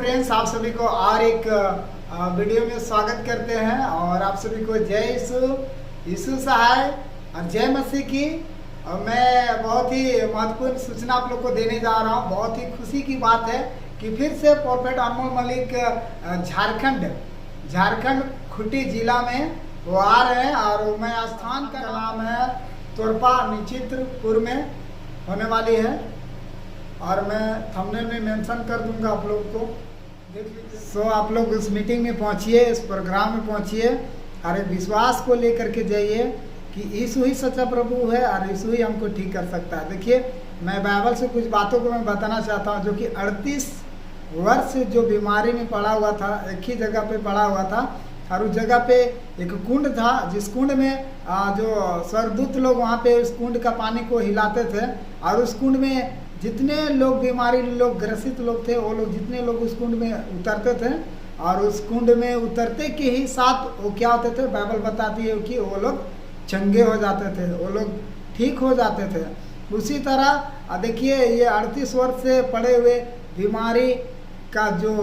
Friends, आप सभी को और एक वीडियो में स्वागत करते हैं और आप सभी को जय यीशु सहाय और जय मसीह की। और मैं बहुत ही महत्वपूर्ण सूचना आप लोग को देने जा रहा हूं। बहुत ही खुशी की बात है कि फिर से प्रोफेट अनमोल मलिक झारखंड खूंटी जिला में वो आ रहे हैं और मैं स्थान का नाम है तोरपा निचित्रपुर में होने वाली है और मैं थंबनेल में मेंशन कर दूंगा आप लोग को। सो आप लोग उस मीटिंग में पहुंचिए, इस प्रोग्राम में पहुंचिए और विश्वास को लेकर के जाइए कि यीशु ही सच्चा प्रभु है और यीशु ही हमको ठीक कर सकता है। देखिए, मैं बाइबल से कुछ बातों को मैं बताना चाहता हूं, जो कि 38 वर्ष से जो बीमारी में पड़ा हुआ था, एक ही जगह पे पड़ा हुआ था और उस जगह पे एक कुंड था, जिस कुंड में जो स्वर्गदूत लोग वहाँ पे उस कुंड का पानी को हिलाते थे और उस कुंड में जितने लोग बीमारी लोग ग्रसित लोग थे, वो लोग जितने लोग उस कुंड में उतरते थे और उस कुंड में उतरते के ही साथ वो क्या होते थे, बाइबल बताती है कि वो लोग चंगे हो जाते थे, वो लोग ठीक हो जाते थे। उसी तरह देखिए, ये 38 वर्ष से पड़े हुए बीमारी का जो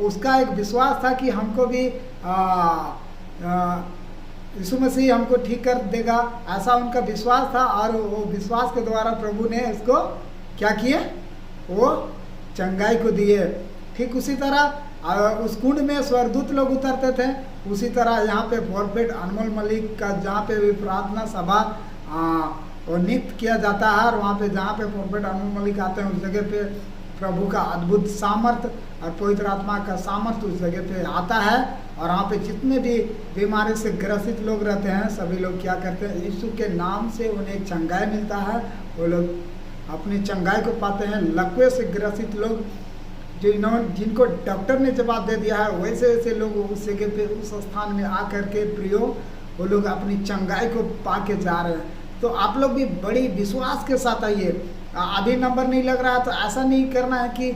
उसका एक विश्वास था कि हमको भी यीशु मसीह हमको ठीक कर देगा, ऐसा उनका विश्वास था और वो विश्वास के द्वारा प्रभु ने इसको क्या किए, वो चंगाई को दिए। ठीक उसी तरह उस कुंड में स्वर्गदूत लोग उतरते थे, उसी तरह यहाँ पे प्रोफेट अनमोल मलिक का जहाँ पे भी प्रार्थना सभा वो नियुक्त किया जाता है और वहाँ पे जहाँ पे प्रोफेट अनमोल मलिक आते हैं उस जगह पे प्रभु का अद्भुत सामर्थ और पवित्र आत्मा का सामर्थ उस जगह पे आता है और वहाँ पे जितने भी बीमारी से ग्रसित लोग रहते हैं सभी लोग क्या करते हैं, यीशु के नाम से उन्हें चंगाई मिलता है, वो लोग अपनी चंगाई को पाते हैं। लकवे से ग्रसित लोग जिनको डॉक्टर ने जवाब दे दिया है, वैसे वैसे लोग उस जगह पे उस स्थान में आकर के प्रियो वो लोग अपनी चंगाई को पा के जा रहे हैं। तो आप लोग भी बड़ी विश्वास के साथ आइए। अभी नंबर नहीं लग रहा तो ऐसा नहीं करना है कि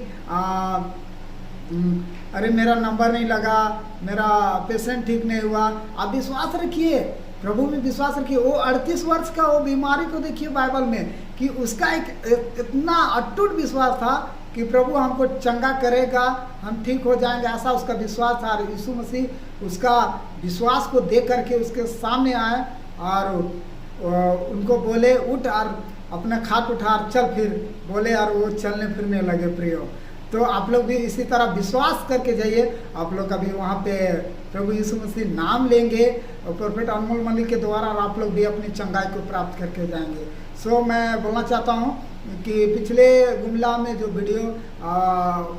अरे मेरा नंबर नहीं लगा, मेरा पेशेंट ठीक नहीं हुआ। आप विश्वास रखिए, प्रभु में विश्वास रखिए। वो 38 वर्ष का वो बीमारी को देखिए बाइबल में कि उसका एक इतना अटूट विश्वास था कि प्रभु हमको चंगा करेगा, हम ठीक हो जाएंगे, ऐसा उसका विश्वास था। और यीशु मसीह उसका विश्वास को देख करके उसके सामने आए और उनको बोले उठ और अपना खाट उठा चल, फिर बोले और वो चलने फिरने लगे प्रियो। तो आप लोग भी इसी तरह विश्वास करके जाइए। आप लोग अभी वहाँ पे प्रभु यीशु मसीह नाम लेंगे और प्रोफेट अनमोल मलिक के द्वारा और आप लोग भी अपनी चंगाई को प्राप्त करके जाएंगे। सो मैं बोलना चाहता हूँ कि पिछले गुमला में जो वीडियो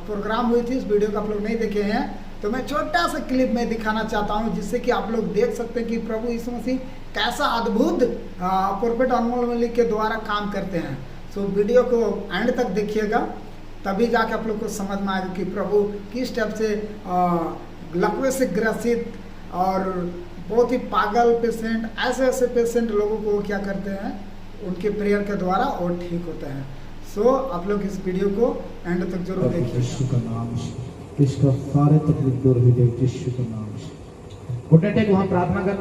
प्रोग्राम हुई थी, इस वीडियो को आप लोग नहीं देखे हैं तो मैं छोटा सा क्लिप में दिखाना चाहता हूँ, जिससे कि आप लोग देख सकते हैं कि प्रभु यीशु मसीह कैसा अद्भुत प्रोफेट अनमोल मलिक के द्वारा काम करते हैं। सो वीडियो को एंड तक देखिएगा, तभी जाके आप लोग को समझ में आएगा कि प्रभु किस टाइप से लकवे से ग्रसित और बहुत ही पागल पेशेंट, ऐसे ऐसे पेशेंट लोगों को क्या करते हैं, उनके प्रेयर के द्वारा और ठीक होते हैं। सो आप लोग इस वीडियो को एंड तक जरूर देखिए। यीशु का नाम से इसका सारे तकलीफ दूर हो जाए, यीशु का नाम से। घुटने टेक, वहां प्रार्थना कर।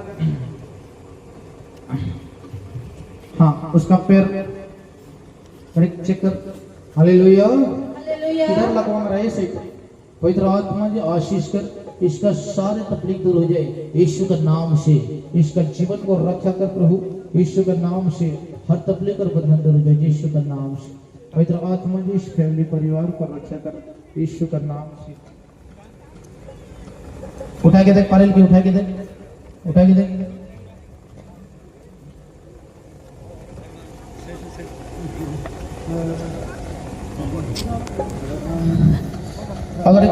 हाँ, उसका पैर चेक कर। हालेलुया, किधर लगवाना रहे से पवित्र आत्मा जी आशीष कर, इसका सारे तकलीफ दूर हो जाए यीशु का नाम से। इसका जीवन को रक्षा कर प्रभु यीशु के नाम से, हर तकलीफ और बंधन दूर हो जाए यीशु का नाम से। पवित्र आत्मा जी इस फैमिली परिवार को रक्षा कर यीशु का नाम से। उठा के देख पारेल की, उठा के देख, उठा के देख। अगर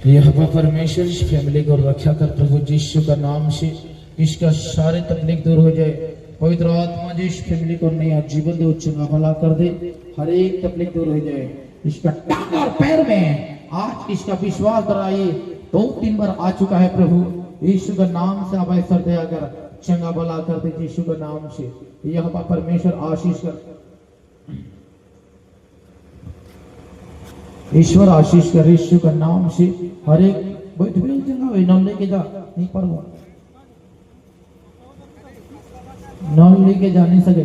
यह परमेश्वर इस फैमिली को रक्षा कर प्रभु यीशु का नाम से, इसका सारे तकलीफ दूर हो जाए। पवित्र आत्मा जी इस फैमिली को नया जीवन दे, चंगा भला कर दे, हर एक तकलीफ दूर हो जाए। इसका और पैर में आज इसका विश्वास कराइए, 2-3 बार आ चुका है प्रभु यीशु का नाम से। अब ऐसा दया कर, चंगा भला कर दे यीशु का नाम से। यह परमेश्वर आशीष कर, ईश्वर आशीष कर यीशु का नाम से। हर एक चंगा लेके जा नहीं पर होई के जा नहीं सके।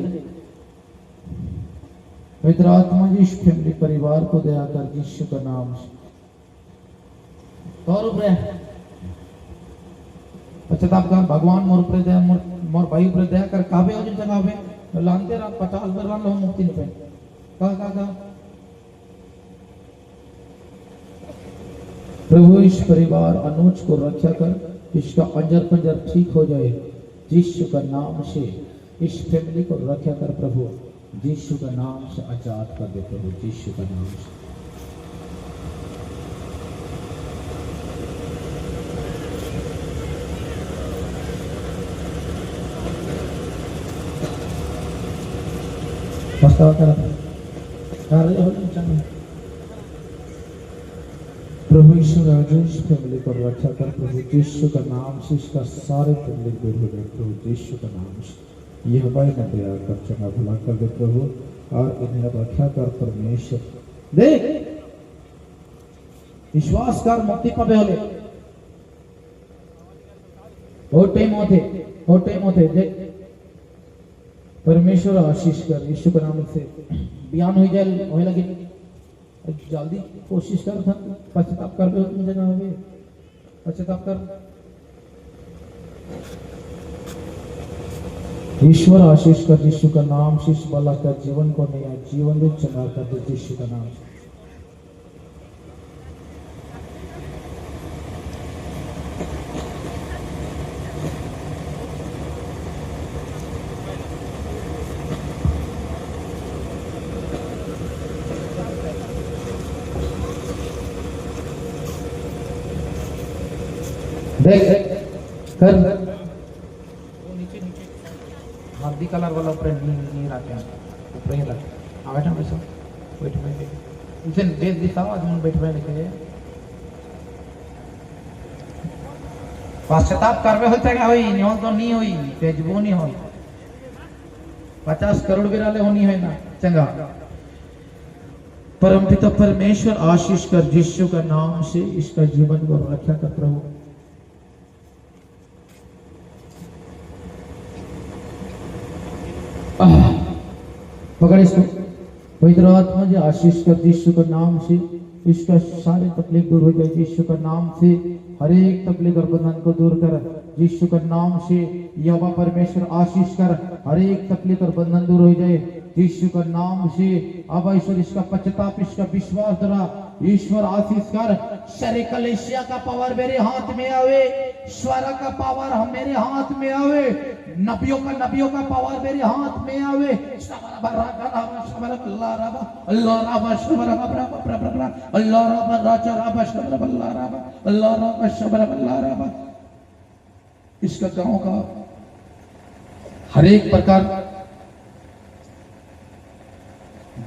पवित्र आत्मा जी इस फैमिली परिवार को दया कर यीशु का नाम से और ऊपर पश्चाताप कर भगवान मोर पर दया मोर भाई पर दया कर काबे हो जगह पे लानते रात 50 बार लो मुक्ति नहीं पे का प्रभु इस परिवार अनुज को रक्षा कर इसका अंजर पंजर ठीक हो जाए यीशु का नाम से। इस फैमिली को रक्षा कर प्रभु यीशु का नाम से आजाद कर दे प्रभु यीशु का नाम से। प्रभु यीशु राजेश फैमिली को रक्षा कर प्रभु यीशु का नाम से। इसका सारे फैमिली दूर हो जाए प्रभु यीशु का नाम से। यह भाई ने दया कर चंगा भला कर दे प्रभु और इन्हें रक्षा कर परमेश्वर। देख विश्वास कर मुक्ति पावे होले ओ टाइम होते देख परमेश्वर आशीष कर यीशु के नाम से। बयान हो जाए होए लगे जल्दी कोशिश कर था पश्चाताप कर दो तुम जगह होवे पश्चाताप कर। ईश्वर आशीष कर यीशु का नाम शीश वाला का जीवन को नया जीवन दे चंगा कर दे यीशु का नाम। देख कर वो नीचे हल्दी कलर वाला ऊपर नहीं रखे ऊपर ही रखे। हाँ बैठा बैठो बैठ इसे देश दिखाओ आज हम बैठ लिखे पश्चाताप करवे होते क्या होई नहीं तो नहीं होई तेजबो नहीं होई 50 करोड़ बिराले होनी है ना चंगा। परमपिता परमेश्वर आशीष कर यीशु का नाम से इसका जीवन को रक्षा कर प्रभु। पकड़ इसको पवित्र आत्मा जी आशीष कर यीशु के नाम से। इसका सारे तकलीफ दूर हो जाए यीशु के नाम से। हर एक तकलीफ और बंधन को दूर कर यीशु के नाम से। यहोवा परमेश्वर आशीष कर हर एक तकलीफ और बंधन दूर हो जाए यीशु का नाम से। अब ईश्वर इसका पश्चाताप इसका विश्वास द्वारा ईश्वर आशीष कर। शरीर कलेशिया का पावर मेरे हाथ में आवे स्वर का पावर हम मेरे हाथ में आवे नबियों का पावर मेरे हाथ में आवे। इसका गांव का हर एक प्रकार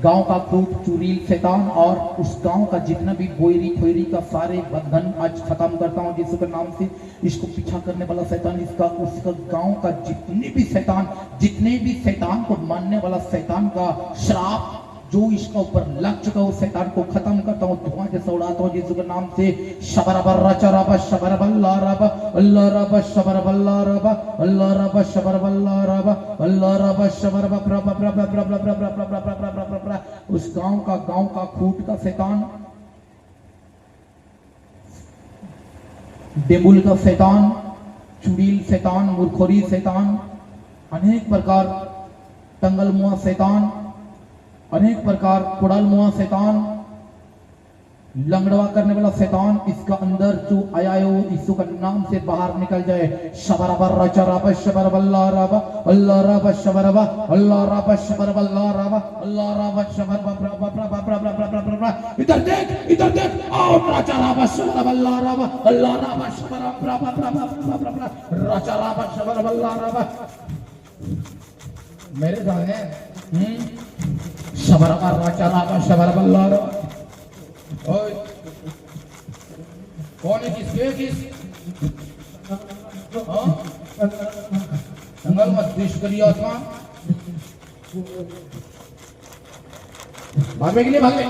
गांव का खूब चुड़ैल शैतान और उस गांव का जितना भी बोयरी खोयरी का सारे बंधन आज खत्म करता हूं यीशु के नाम से। इसको पीछा करने वाला शैतान उसका गांव का जितने भी शैतान को मानने वाला शैतान का श्राप जो इसका ऊपर लग चुका उस शैतान को खत्म करता हूं धुआं जैसा उड़ाता हूं यीशु के नाम से। शबरबर्रा चराबा शबरबल्ला रबा अल्लाह रबा शबरबल्ला रबा अल्लाह रबा शबरबल्ला रबा अल्लाह रबा शबरबा प्रभा प्रभा प्रभा प्रभा प्रभा प्रभा प्रभा। उस गांव का खूट का शैतान डेबुल का शैतान चुड़ैल शैतान मूर्खोरी शैतान अनेक प्रकार टंगल मुआ शैतान अनेक प्रकार कुड़ाल मुआ शैतान लंगड़वा करने वाला शैतान इसका अंदर जो आया है वो यीशु का नाम से बाहर निकल जाए। शबरबर्रा चराबा शबरबल्ला रबा अल्लाह रबा शबरबा अल्लाह रबा शबरबल्ला रबा अल्लाह रबा शबरबा प्रभा प्रभा प्रभा प्रभा प्रभा। इधर देख आओ चराबा शबरबल्ला रबा अल्लाह रबा शबरबा प्रभा प्रभा प्रभा प्रभा चराबा शबरबल्ला रबा मेरे सामने शबरबा चराबा शबरबल्ला रबा। ओए कौन है किस जंगल मत देश करिए आत्मा भागने के लिए भागे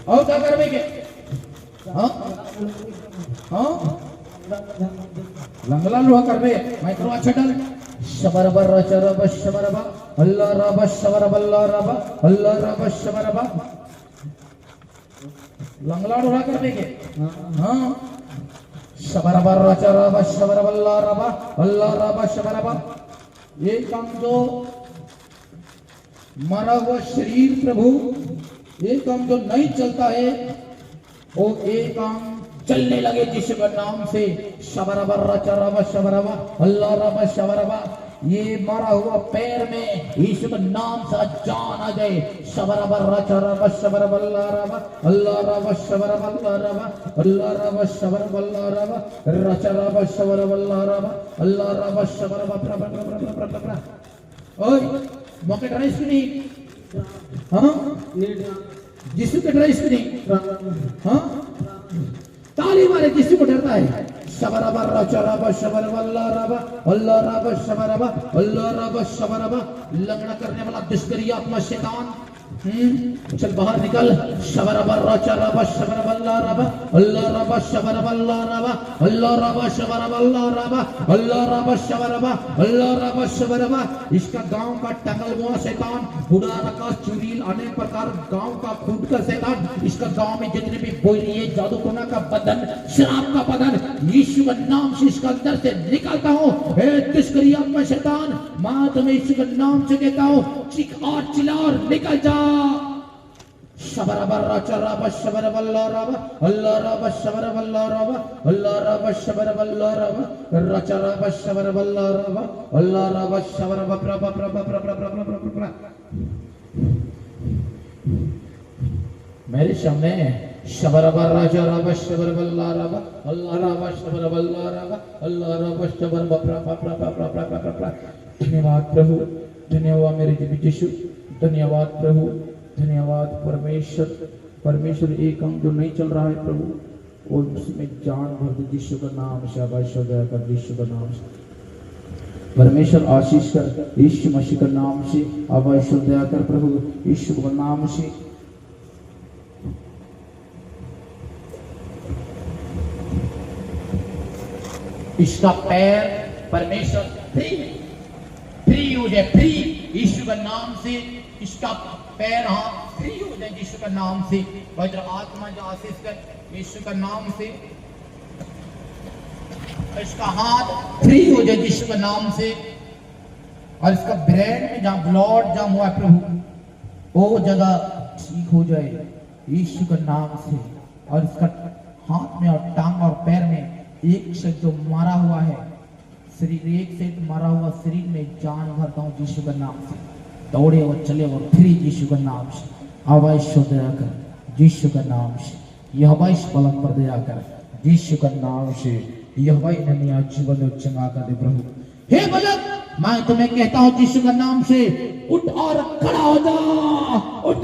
और क्या करने के लंगला लोहा कर बे मैं करवा अच्छा डाल शबरबर रचरब शबरबा अल्लाह रब शबरब अल्लाह रब अल्लाह रब शबरबा लंगलाड़ उड़ा कर देंगे हाँ शबरबर रचरब शबरब अल्लाह रब शबरबा। ये काम जो मरा हुआ शरीर प्रभु ये काम जो नहीं चलता है वो एक काम चलने लगे यीशु के नाम से शबरबर रचरब शबरबा अल्लाह रब शबरबा। ये मरा हुआ पैर में यीशु के नाम से जान आ जाए शबरबर रचरब शबरब अल्लाह रब शबरब अल्लाह रब शबरब अल्लाह रब रचरब शबरब अल्लाह रब शबरब प्रभु। ओए मौके ड्राइस की नहीं हाँ यीशु के ड्राइस की नहीं हाँ ताली मारे किसी को डरता है शबरबर रचरब शबरब अल्लाह रब शबरब। लंगड़ा करने वाला दुष्करी आत्मा शैतान चल बाहर निकल शबरबर रचरब शबरब अल्लाह रब शबरब अल्लाह रब शबरब अल्लाह रब शबरब। इसका गांव का टंगल हुआ शैतान बुढ़ा रखा चुड़ैल अनेक प्रकार गांव का खून का शैतान इसका गांव में जितने भी बोली है जादू टोना का बदन शराब का बदन यीशु के नाम से इसका अंदर से निकालता हूँ। हे दुष्करी आत्मा शैतान मां तुम्हें यीशु के नाम से कहता हूँ चिक और चिल्ला और निकल जा शबरबर रचरब शबरब अल्लाह रब शबरब अल्लाह रब शबरब अल्लाह रब रचरब शबरब अल्लाह रब शबरब प्रभ। मेरे सामने शबरबर रचरब शबरब अल्लाह रब शबरब अल्लाह रब शबरब प्रभ। धन्यवाद प्रभु धन्यवाद मेरे यीशु धन्यवाद प्रभु धन्यवाद परमेश्वर एक अंग जो नहीं चल रहा है प्रभु और उसमें जान भर दे यीशु का नाम से आवाज दया कर यीशु का नाम से परमेश्वर आशीष कर यीशु मसीह का नाम से आवाज दया कर प्रभु यीशु का नाम से। इसका पैर परमेश्वर फ्री हो जाए फ्री यीशु का नाम से इसका पैर हाथ फ्री हो जाए यीशु का नाम से पवित्र आत्मा जो आशीष कर यीशु का नाम से इसका हाथ फ्री हो जाए यीशु का नाम से और इसका ब्रेन में जहां ब्लड जम हुआ प्रभु वो जगह ठीक हो जाए यीशु का नाम से और इसका हाथ में और टांग और पैर में एक से जो मारा हुआ है शरीर एक से मारा हुआ शरीर में जान भरता हूँ यीशु का नाम से दौड़े और चले और फ्री यीशु का नाम से आवाज दया कर यीशु का नाम से यह इस पलंग पर दया कर यीशु का नाम से यह नया जीवन चंगा कर दे प्रभु। हे बलक मैं तुम्हें कहता हूँ यीशु का नाम से उठ और खड़ा हो जा उठ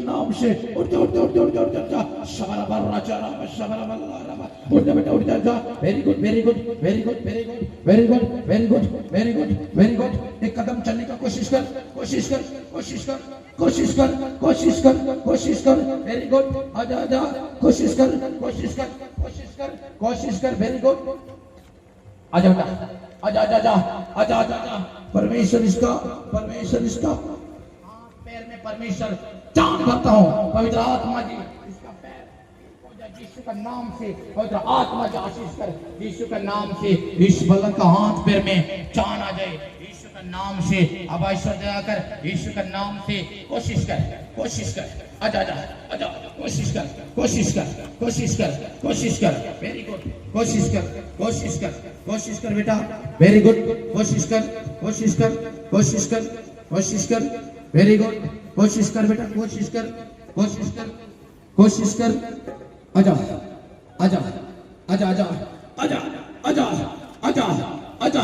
नाम से very good very good very good very good very good very good very good very good. एक कदम चलने का कोशिश कर कोशिश कर कोशिश कर कोशिश कर कोशिश कर कोशिश कर वेरी गुड आजा आजा कोशिश कर कोशिश कर कोशिश कर कोशिश कर वेरी गुड आजा बेटा आजा आजा आजा आजा आजा आजा। परमेश्वर इसका पैर में परमेश्वर जान भरता हूँ पवित्र आत्मा जी इसका पैर यीशु का नाम से पवित्र आत्मा जी आशीष कर यीशु का नाम से इस बलक का हाथ पैर में जान आ जाए यीशु का नाम से आवाज दया कर यीशु का नाम से कोशिश कर आजा आजा आजा कोशिश कर कोशिश कर कोशिश कर कोशिश कर वेरी गुड कोशिश कर कोशिश कर कोशिश कर बेटा वेरी गुड कोशिश कर कोशिश कर कोशिश कर कोशिश कर वेरी गुड कोशिश कर बेटा कोशिश कर कोशिश कर कोशिश कर आजा आजा आजा आजा आजा आजा आजा आजा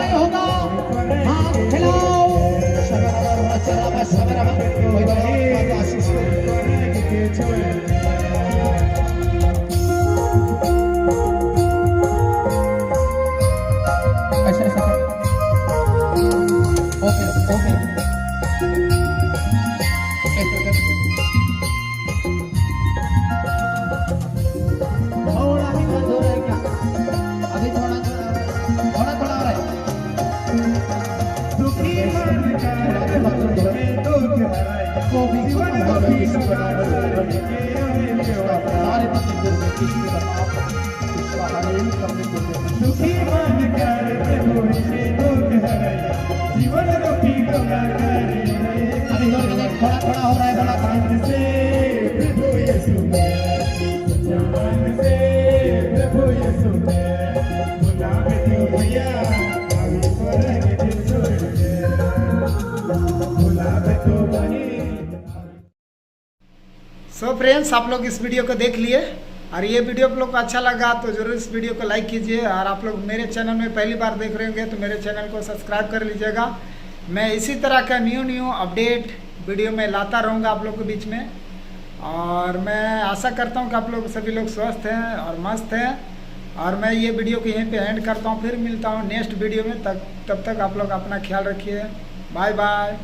सुखी मन कर प्रभु से दुख हरैया जीवन रूपी गंगा करे अभी थोड़ा थोड़ा हो रहा है बोला मन से प्रभु यीशु में मन से प्रभु यीशु में बुलावे तो भैया अभी स्वर्ग के छोड़ दे बुलावे तो बनी। सो फ्रेंड्स, आप लोग इस वीडियो को देख लिए और ये वीडियो आप लोग को अच्छा लगा तो जरूर इस वीडियो को लाइक कीजिए और आप लोग मेरे चैनल में पहली बार देख रहे होंगे तो मेरे चैनल को सब्सक्राइब कर लीजिएगा। मैं इसी तरह का न्यू अपडेट वीडियो में लाता रहूँगा आप लोग के बीच में और मैं आशा करता हूँ कि आप लोग सभी लोग स्वस्थ हैं और मस्त हैं और मैं ये वीडियो को यहीं पे एंड करता हूँ। फिर मिलता हूँ नेक्स्ट वीडियो में, तब तक आप लोग अपना ख्याल रखिए। Bye bye.